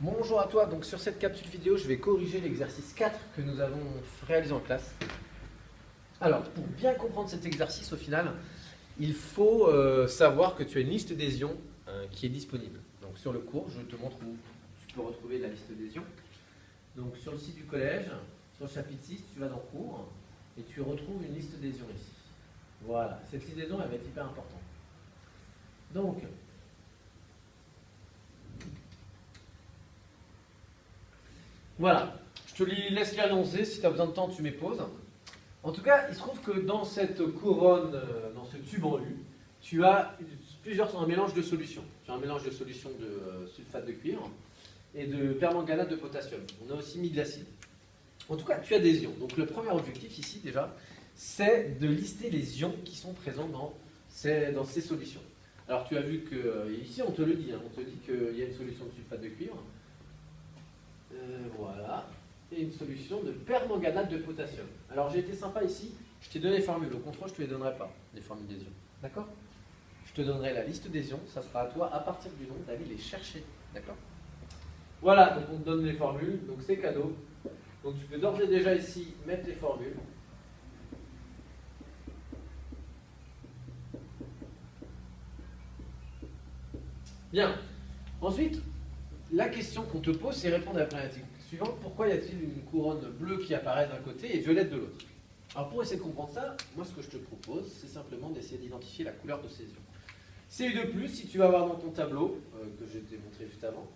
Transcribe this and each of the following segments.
Bonjour à toi, donc sur cette capsule vidéo, je vais corriger l'exercice 4 que nous avons réalisé en classe. Alors, pour bien comprendre cet exercice, au final, il faut savoir que tu as une liste d'adhésions qui est disponible. Donc sur le cours, je te montre où tu peux retrouver la liste d'adhésions. Donc sur le site du collège, sur le chapitre 6, tu vas dans cours et tu retrouves une liste d'adhésions ici. Voilà, cette liste d'adhésions, elle va être hyper importante. Donc, voilà, je te laisse l'énoncer, si tu as besoin de temps, tu mets pause. En tout cas, il se trouve que dans cette couronne, dans ce tube en U, tu as un mélange de solutions. Tu as un mélange de solutions de sulfate de cuivre et de permanganate de potassium. On a aussi mis de l'acide. En tout cas, tu as des ions. Donc le premier objectif ici déjà, c'est de lister les ions qui sont présents dans ces solutions. Alors tu as vu que, ici on te le dit, on te dit qu'il y a une solution de sulfate de cuivre. Voilà. Et une solution de permanganate de potassium. Alors j'ai été sympa ici, je t'ai donné les formules. Au contrôle, je ne te les donnerai pas, les formules des ions. D'accord? Je te donnerai la liste des ions, ça sera à toi, à partir du nom, d'aller les chercher. D'accord? Voilà, donc on te donne les formules, donc c'est cadeau. Donc tu peux d'ores et déjà ici mettre les formules. Bien. Ensuite, la question qu'on te pose, c'est répondre à la problématique suivante. Pourquoi y a-t-il une couronne bleue qui apparaît d'un côté et violette de l'autre? Alors pour essayer de comprendre ça, moi ce que je te propose, c'est simplement d'essayer d'identifier la couleur de ces ions. Cu2+, si tu vas voir dans ton tableau, que je t'ai montré juste avant,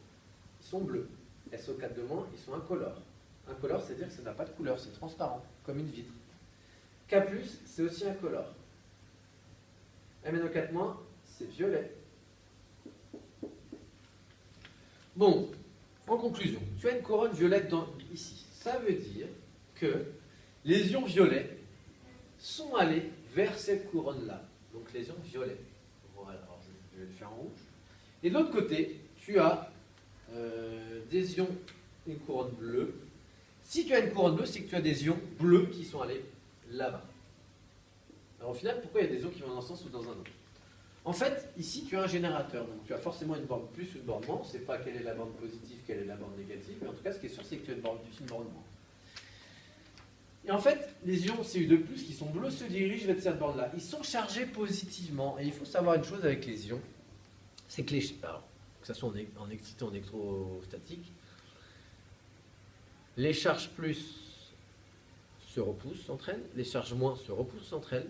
ils sont bleus. SO4-, ils sont incolores. Incolore, c'est-à-dire que ça n'a pas de couleur, c'est transparent, comme une vitre. K+, c'est aussi incolore. MnO4-, c'est violet. Bon, en conclusion, tu as une couronne violette ici. Ça veut dire que les ions violets sont allés vers cette couronne-là. Donc les ions violets. Voilà, alors je vais le faire en rouge. Et de l'autre côté, tu as des ions, une couronne bleue. Si tu as une couronne bleue, c'est que tu as des ions bleus qui sont allés là-bas. Alors au final, pourquoi il y a des ions qui vont dans un sens ou dans un autre? En fait, ici, tu as un générateur, donc tu as forcément une borne plus ou une borne moins. On ne sait pas quelle est la borne positive, quelle est la borne négative, mais en tout cas, ce qui est sûr, c'est que tu as une borne plus, une borne moins. Et en fait, les ions Cu2+, qui sont bleus, se dirigent vers cette borne-là. Ils sont chargés positivement. Et il faut savoir une chose avec les ions, c'est que alors, que ce soit en excité ou en électrostatique, les charges plus se repoussent entre elles, les charges moins se repoussent entre elles,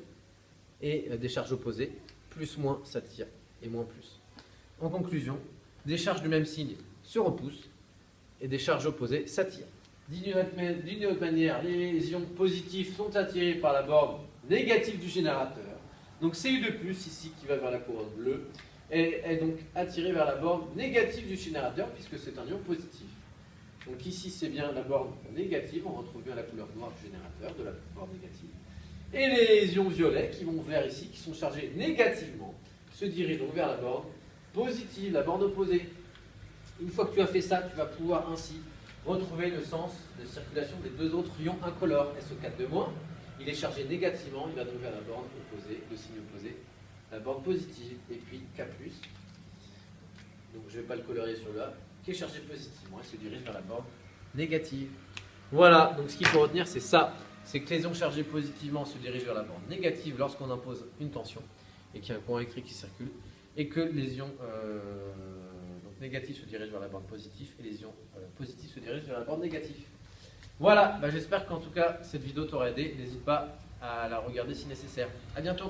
et des charges opposées, plus moins s'attirent et moins plus. En conclusion, des charges du même signe se repoussent et des charges opposées s'attirent. D'une autre manière, les ions positifs sont attirés par la borne négative du générateur. Donc Cu2+, ici, qui va vers la couronne bleue, est donc attiré vers la borne négative du générateur, puisque c'est un ion positif. Donc ici, c'est bien la borne négative, on retrouve bien la couleur noire du générateur, de la borne négative. Et les ions violets qui vont vers ici, qui sont chargés négativement, se dirigent donc vers la borne positive, la borne opposée. Une fois que tu as fait ça, tu vas pouvoir ainsi retrouver le sens de circulation des deux autres ions incolores. SO4-, il est chargé négativement, il va donc vers la borne opposée, le signe opposé, la borne positive, et puis K+, donc je ne vais pas le colorier sur là, qui est chargé positivement, il se dirige vers la borne négative. Voilà, donc ce qu'il faut retenir, c'est ça. C'est que les ions chargés positivement se dirigent vers la borne négative lorsqu'on impose une tension et qu'il y a un courant électrique qui circule, et que les ions négatifs se dirigent vers la borne positive et les ions positifs se dirigent vers la borne négative. Voilà, j'espère qu'en tout cas cette vidéo t'aura aidé. N'hésite pas à la regarder si nécessaire. À bientôt.